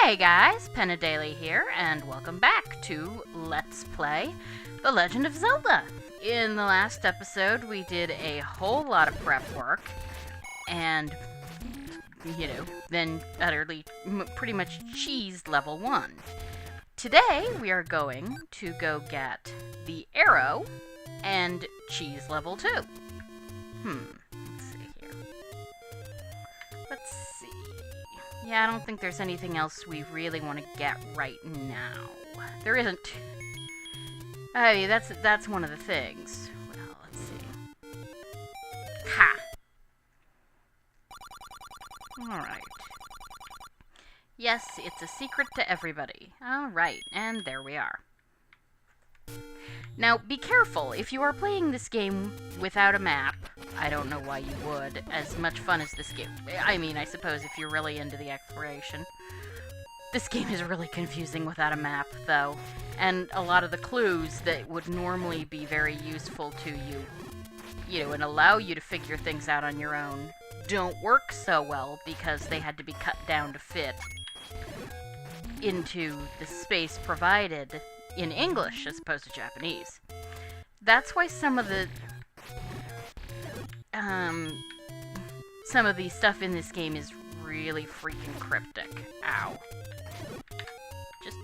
Hey guys, Daily here, and welcome back to Let's Play The Legend of Zelda. In the last episode, we did a whole lot of prep work, and, then utterly, pretty much cheesed level 1. Today, we are going to go get the arrow and cheese level 2. Let's see here. Let's see. Yeah, I don't think there's anything else we really want to get right now. There isn't. I mean, that's one of the things. Well, let's see. Ha! Alright. Yes, it's a secret to everybody. Alright, and there we are. Now, be careful. If you are playing this game without a map, I don't know why you would, as much fun as this game. I mean, I suppose if you're really into the exploration. This game is really confusing without a map, though, and a lot of the clues that would normally be very useful to you, and allow you to figure things out on your own, don't work so well because they had to be cut down to fit into the space provided in English as opposed to Japanese. That's why some of the stuff in this game is really freaking cryptic. Ow. Just,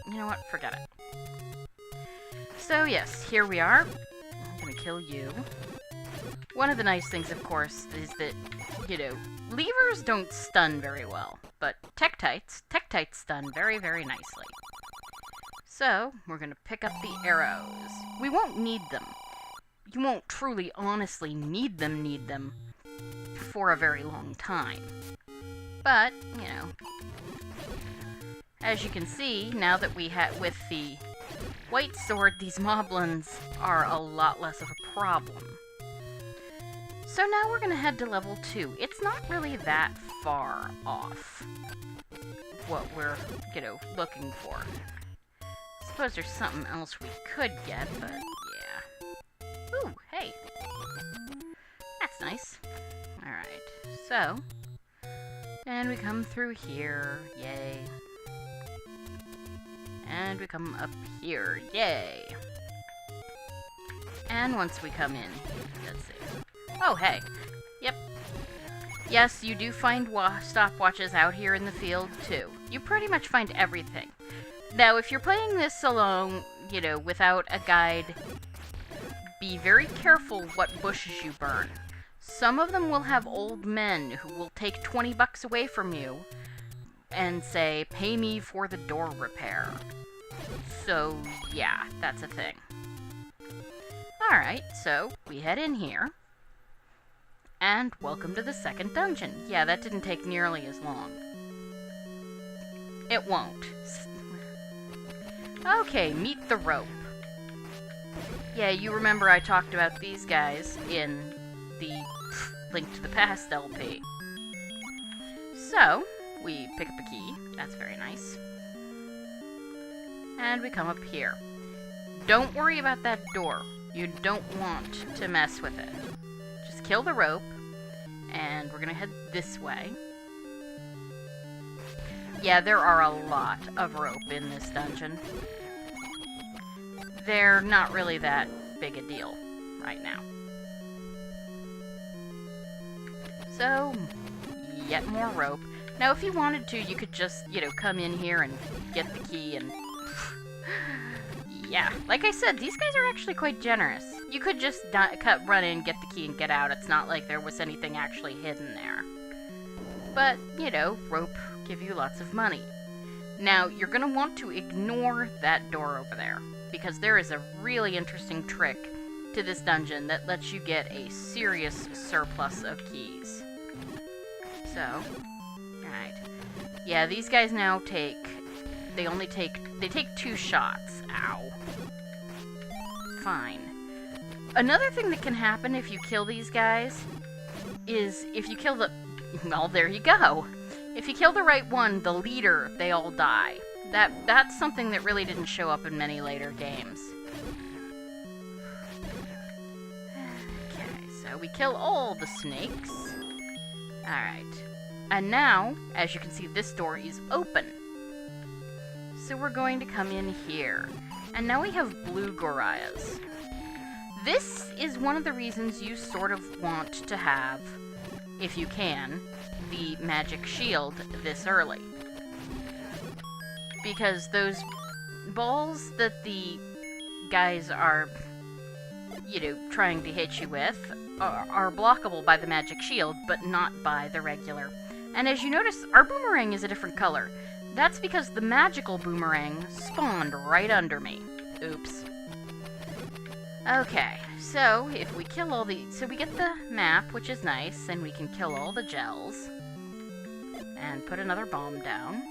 you know what? Forget it. So yes, here we are. I'm gonna kill you. One of the nice things, of course, is that, levers don't stun very well, but Tektites stun very, very nicely. So, we're gonna pick up the arrows. We won't need them. You won't truly, honestly need them for a very long time. But, as you can see, now that we have with the white sword, these moblins are a lot less of a problem. So now we're gonna head to level 2. It's not really that far off what we're, looking for. I suppose there's something else we could get, but yeah. Ooh, hey. That's nice. Alright, so. And we come through here. Yay. And we come up here. Yay. And once we come in, let's see. Oh, hey. Yep. Yes, you do find stopwatches out here in the field, too. You pretty much find everything. Now, if you're playing this alone, without a guide, be very careful what bushes you burn. Some of them will have old men who will take 20 bucks away from you and say, pay me for the door repair. So, yeah, that's a thing. Alright, so we head in here. And welcome to the second dungeon. Yeah, that didn't take nearly as long. It won't. Okay, meet the rope. Yeah, you remember I talked about these guys in the Link to the Past LP. So, we pick up a key. That's very nice. And we come up here. Don't worry about that door. You don't want to mess with it. Just kill the rope, and we're gonna head this way. Yeah, there are a lot of rope in this dungeon. They're not really that big a deal right now. So, yet more rope. Now, if you wanted to, you could just, come in here and get the key and... Yeah, like I said, these guys are actually quite generous. You could just run in, get the key, and get out. It's not like there was anything actually hidden there. But, rope give you lots of money. Now, you're going to want to ignore that door over there, because there is a really interesting trick to this dungeon that lets you get a serious surplus of keys. So, alright. Yeah, these guys now take 2 shots. Ow. Fine. Another thing that can happen if you kill these guys is if you kill the... Well, there you go. If you kill the right one, the leader, they all die. That's something that really didn't show up in many later games. Okay, so we kill all the snakes. Alright. And now, as you can see, this door is open. so we're going to come in here. And now we have blue Gorayas. This is one of the reasons you sort of want to have, if you can, the magic shield this early. Because those balls that the guys are, trying to hit you with are blockable by the magic shield, but not by the regular. And as you notice, our boomerang is a different color. That's because the magical boomerang spawned right under me. Oops. Okay, so if we kill all the... So we get the map, which is nice, and we can kill all the gels. And put another bomb down.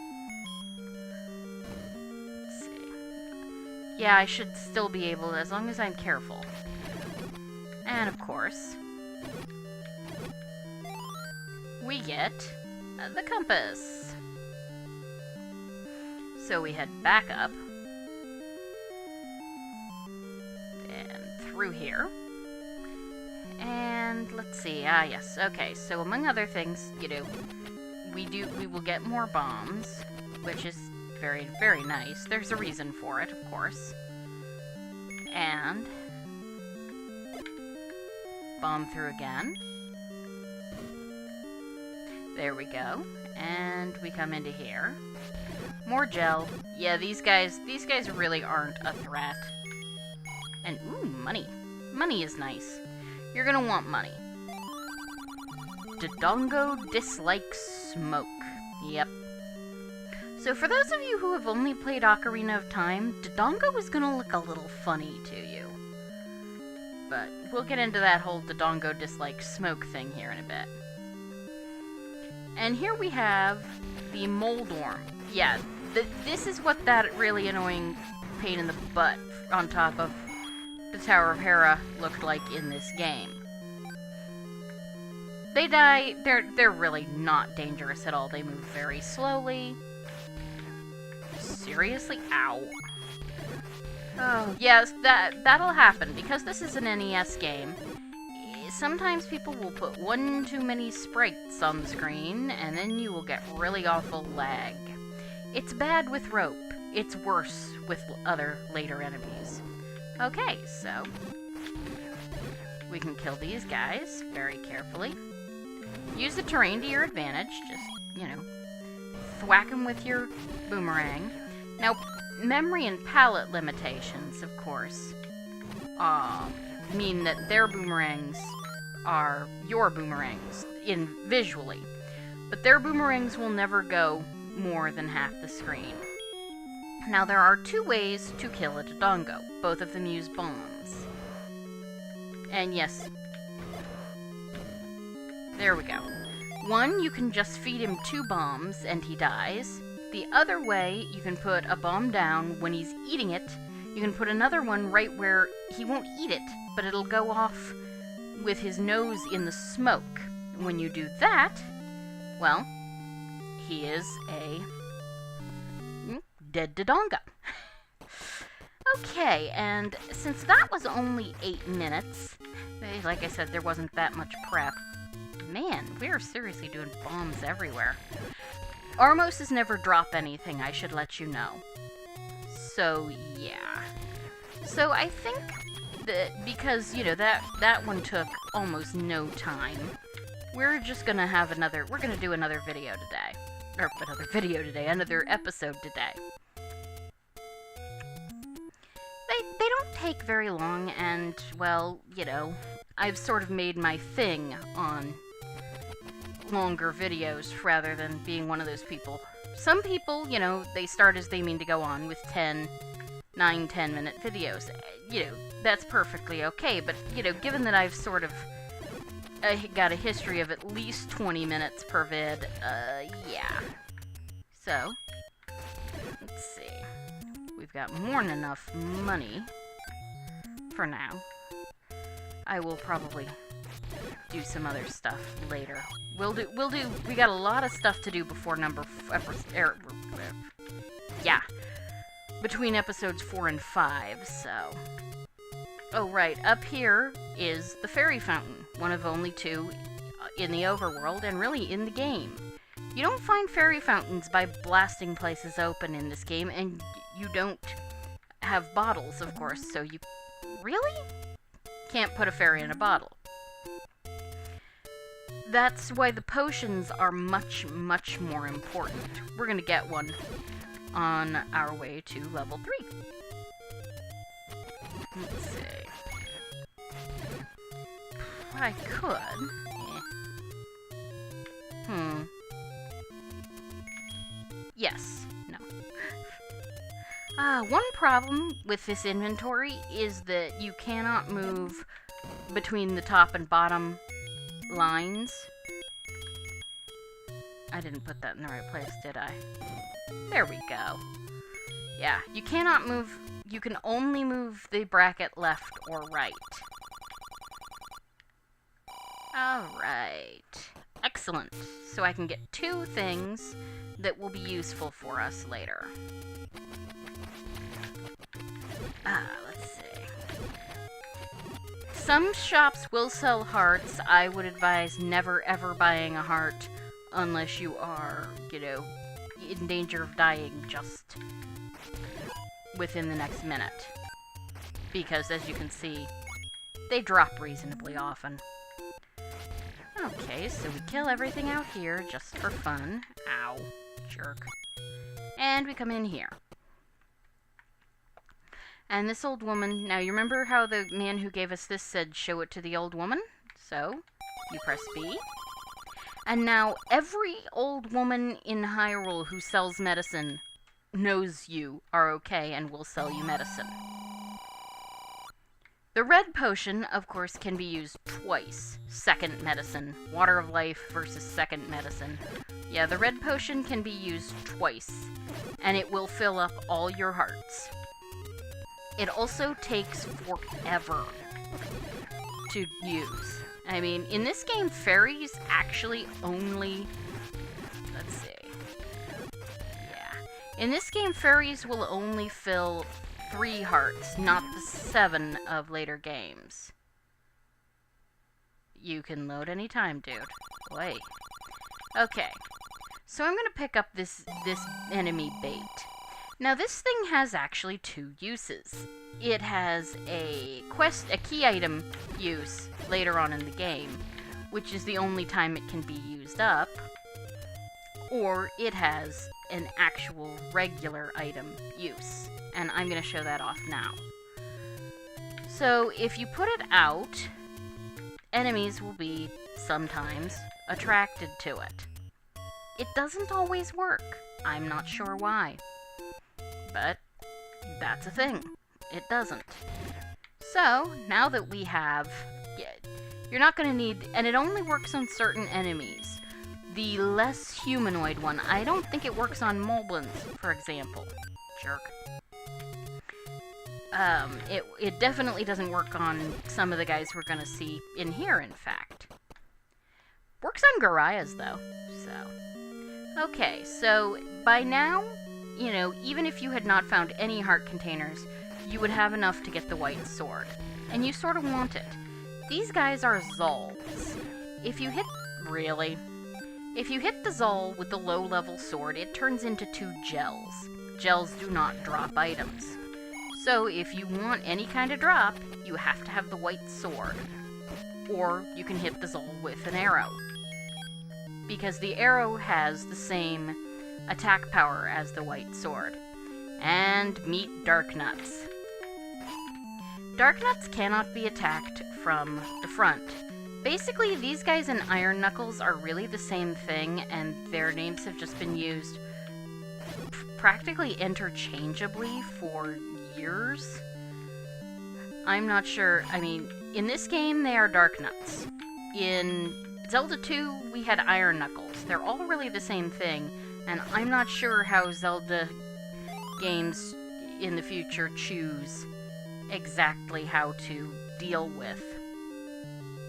Let's see. Yeah, I should still be able to, as long as I'm careful. And of course, we get the compass. So we head back up. And through here. And let's see, yes, okay, so among other things, we will get more bombs, which is very, very nice. There's a reason for it, of course. And bomb through again. There we go. And we come into here. More gel. Yeah, these guys really aren't a threat. And ooh, money. Money is nice. You're gonna want money. Dodongo dislikes smoke. Yep. So for those of you who have only played Ocarina of Time, Dodongo is gonna look a little funny to you. But we'll get into that whole Dodongo dislikes smoke thing here in a bit. And here we have the Moldworm. Yeah, this is what that really annoying pain in the butt on top of the Tower of Hera looked like in this game. They die, they're really not dangerous at all. They move very slowly. Seriously? Ow. Oh, yes, that'll happen. Because this is an NES game, sometimes people will put one too many sprites on the screen, and then you will get really awful lag. It's bad with rope. It's worse with other later enemies. Okay, so we can kill these guys very carefully. Use the terrain to your advantage. Just, thwack them with your boomerang. Now, memory and palette limitations, of course, mean that their boomerangs are your boomerangs visually. But their boomerangs will never go more than half the screen. Now, there are two ways to kill a Dodongo. Both of them use bombs. And yes, there we go. One, you can just feed him 2 bombs and he dies. The other way, you can put a bomb down when he's eating it. You can put another one right where he won't eat it, but it'll go off with his nose in the smoke. When you do that, well, he is a dead Dodongo. Okay, and since that was only 8 minutes, like I said, there wasn't that much prep. Man, we are seriously doing bombs everywhere. Armoses never drop anything, I should let you know. So, yeah. So I think that because, that one took almost no time, we're just gonna have we're gonna do another video today. Or another episode today. They don't take very long, and, well, I've sort of made my thing on longer videos rather than being one of those people. Some people, they start as they mean to go on with 9-10 minute videos. That's perfectly okay, but, given that I've sort of got a history of at least 20 minutes per vid, yeah. So, let's see. We've got more than enough money for now. I will probably do some other stuff later. We got a lot of stuff to do before between episodes 4 and 5, so. Oh, right, up here is the fairy fountain, one of only 2 in the overworld, and really in the game. You don't find fairy fountains by blasting places open in this game, and you don't have bottles, of course, so you really can't put a fairy in a bottle. That's why the potions are much, much more important. We're gonna get one on our way to level 3. Let's see. I could. Yes. No. One problem with this inventory is that you cannot move between the top and bottom lines. I didn't put that in the right place, did I? There we go. Yeah, you cannot move. You can only move the bracket left or right. Alright. Excellent. So I can get 2 things that will be useful for us later. Let's see. Some shops will sell hearts. I would advise never ever buying a heart unless you are, you know, in danger of dying just within the next minute. Because, as you can see, they drop reasonably often. Okay, so we kill everything out here just for fun. Ow. Jerk. And we come in here. And this old woman... Now, you remember how the man who gave us this said, show it to the old woman? So, you press B. And now, every old woman in Hyrule who sells medicine knows you are okay and will sell you medicine. The red potion, of course, can be used twice. Second medicine. Water of life versus second medicine. Yeah, the red potion can be used twice, and it will fill up all your hearts. It also takes forever to use. I mean, in this game, fairies actually only... Let's see. Yeah. In this game, fairies will only fill 3 hearts, not the 7 of later games. You can load anytime, dude. Wait. Okay. So I'm gonna pick up this enemy bait. Now this thing has actually 2 uses. It has a key item use later on in the game, which is the only time it can be used up, or it has an actual regular item use, and I'm going to show that off now. So if you put it out, enemies will be sometimes attracted to it. It doesn't always work. I'm not sure why, but that's a thing. It doesn't. So, now that we have... You're not going to need... And it only works on certain enemies. The less humanoid one. I don't think it works on moblins, for example. Jerk. It definitely doesn't work on some of the guys we're going to see in here, in fact. Works on Garayas, though. So... Okay, so by now, you know, even if you had not found any heart containers, you would have enough to get the white sword. And you sort of want it. These guys are Zolls. If you hit... Really? If you hit the Zoll with the low-level sword, it turns into 2 gels. Gels do not drop items. So if you want any kind of drop, you have to have the white sword. Or you can hit the Zoll with an arrow. Because the arrow has the same attack power as the white sword. And meet Darknuts. Darknuts cannot be attacked from the front. Basically, these guys and Iron Knuckles are really the same thing, and their names have just been used practically interchangeably for years. I'm not sure. I mean, in this game, they are Darknuts. In Zelda 2, we had Iron Knuckles. They're all really the same thing, and I'm not sure how Zelda games in the future choose exactly how to deal with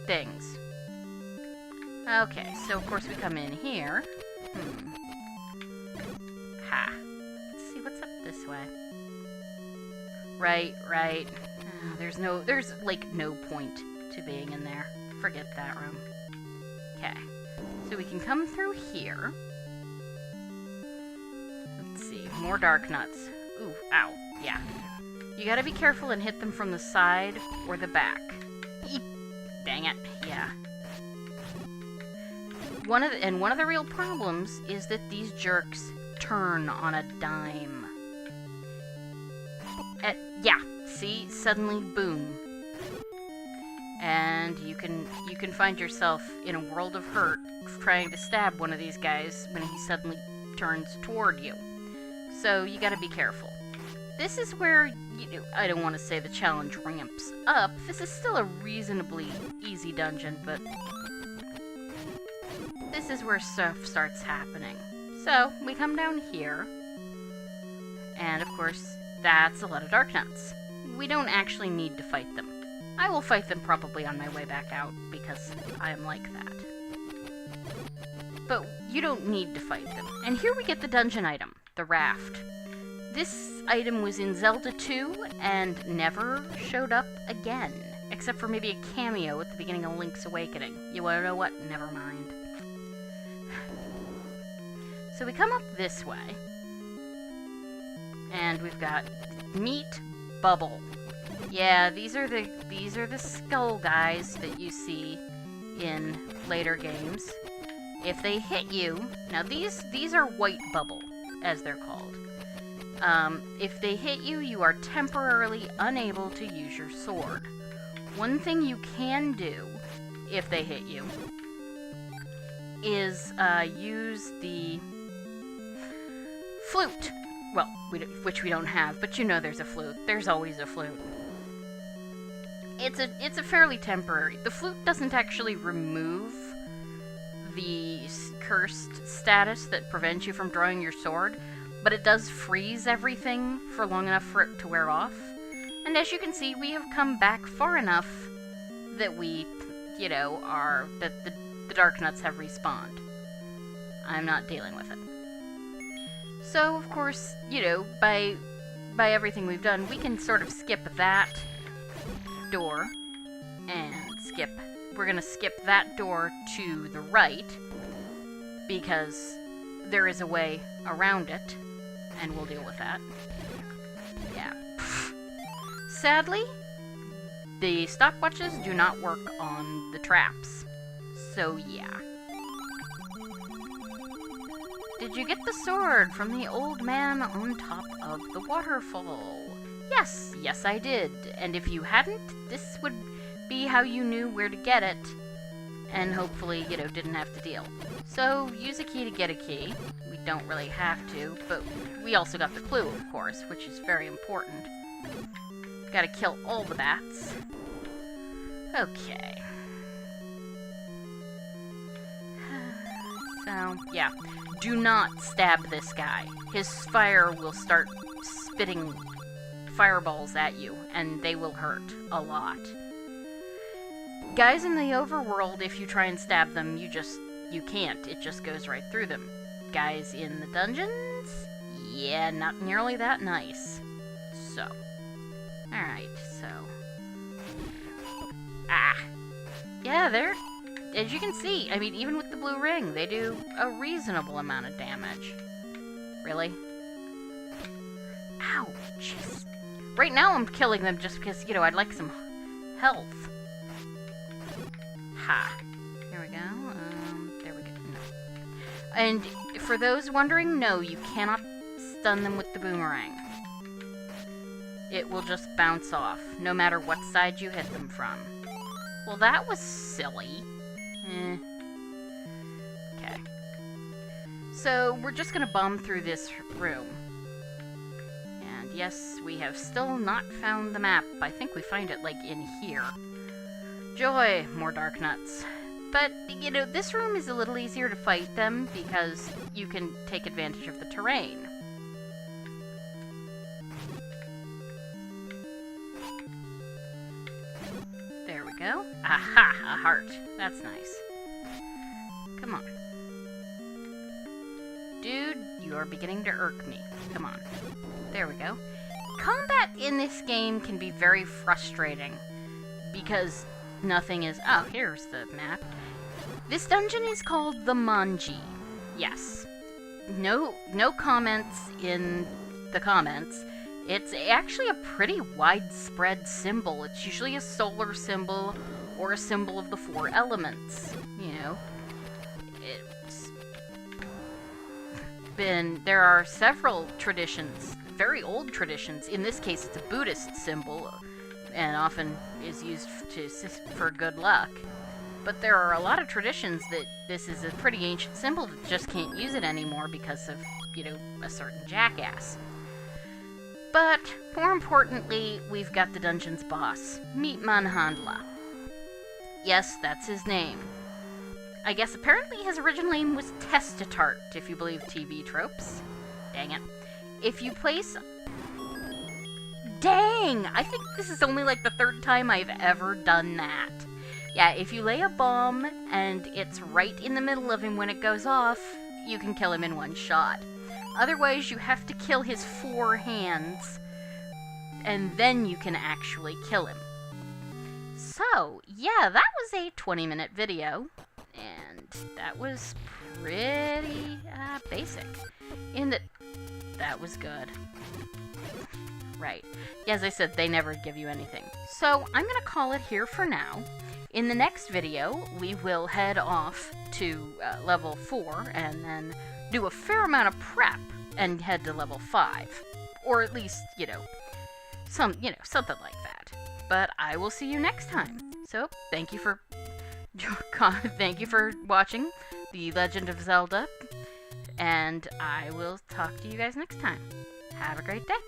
things. Okay, so of course we come in here. Ha. Let's see what's up this way. Right. There's like no point to being in there. Forget that room. Okay. So we can come through here. more dark nuts. Ooh, ow, yeah. You gotta be careful and hit them from the side or the back. Eep. Dang it, yeah. One of the real problems is that these jerks turn on a dime. Yeah, see? Suddenly, boom. And you can find yourself in a world of hurt trying to stab one of these guys when he suddenly turns toward you. So you gotta be careful. This is where, I don't want to say the challenge ramps up. This is still a reasonably easy dungeon, but this is where stuff starts happening. So, we come down here, and of course, that's a lot of dark nuts. We don't actually need to fight them. I will fight them probably on my way back out, because I am like that. But you don't need to fight them. And here we get the dungeon item, the raft. This item was in Zelda 2, and never showed up again. Except for maybe a cameo at the beginning of Link's Awakening. You wanna know what? Never mind. So we come up this way. And we've got Meat Bubble. Yeah, these are the skull guys that you see in later games. If they hit you, now these are white bubble, as they're called. If they hit you, you are temporarily unable to use your sword. One thing you can do, if they hit you, is use the flute. Well, which we don't have, but you know there's a flute. There's always a flute. It's a fairly temporary. The flute doesn't actually remove the cursed status that prevents you from drawing your sword, but it does freeze everything for long enough for it to wear off. And as you can see, we have come back far enough that we, that the dark nuts have respawned. I'm not dealing with it. So, of course, by everything we've done, we can sort of skip that door and we're gonna skip that door to the right because there is a way around it, and we'll deal with that. Yeah. Sadly, the stopwatches do not work on the traps. So, yeah. Did you get the sword from the old man on top of the waterfall? Yes, I did. And if you hadn't, this would be how you knew where to get it, and hopefully, didn't have to deal. So, use a key to get a key. We don't really have to, but we also got the clue, of course, which is very important. Gotta kill all the bats. Okay. So, yeah. Do not stab this guy. His fire will start spitting fireballs at you, and they will hurt a lot. Guys in the overworld, if you try and stab them, you can't. It just goes right through them. Guys in the dungeons? Yeah, not nearly that nice. So. Alright, so. Yeah, as you can see, I mean, even with the blue ring, they do a reasonable amount of damage. Really? Ow, jeez. Right now I'm killing them just because, I'd like some health. Ha. Here we go. There we go. No. And for those wondering, no, you cannot stun them with the boomerang. It will just bounce off, no matter what side you hit them from. Well, that was silly. Okay. So, we're just gonna bomb through this room. And yes, we have still not found the map. I think we find it, in here. Joy, more dark nuts. But, this room is a little easier to fight them because you can take advantage of the terrain. There we go. Aha! A heart. That's nice. Come on. Dude, you are beginning to irk me. Come on. There we go. Combat in this game can be very frustrating because nothing is... Oh, here's the map. This dungeon is called the Manji. Yes. no comments in the comments. It's actually a pretty widespread symbol. It's usually a solar symbol or a symbol of the 4 elements. You know, there are several traditions, very old traditions. In this case, it's a Buddhist symbol, and often is used for good luck. But there are a lot of traditions that this is a pretty ancient symbol that just can't use it anymore because of, you know, a certain jackass. But more importantly, we've got the dungeon's boss, Meat Manhandla. Yes, that's his name. I guess apparently his original name was Testatart, if you believe TV tropes. Dang it. If you place... Dang! I think this is only like the 3rd time I've ever done that. Yeah, if you lay a bomb and it's right in the middle of him when it goes off, you can kill him in 1 shot. Otherwise, you have to kill his 4 hands, and then you can actually kill him. So, yeah, that was a 20-minute video. And that was pretty basic. In that was good. Right. As I said, they never give you anything. So I'm going to call it here for now. In the next video, we will head off to level 4 and then do a fair amount of prep and head to level 5. Or at least, something like that. But I will see you next time. So, thank you for watching The Legend of Zelda, and I will talk to you guys next time. Have a great day.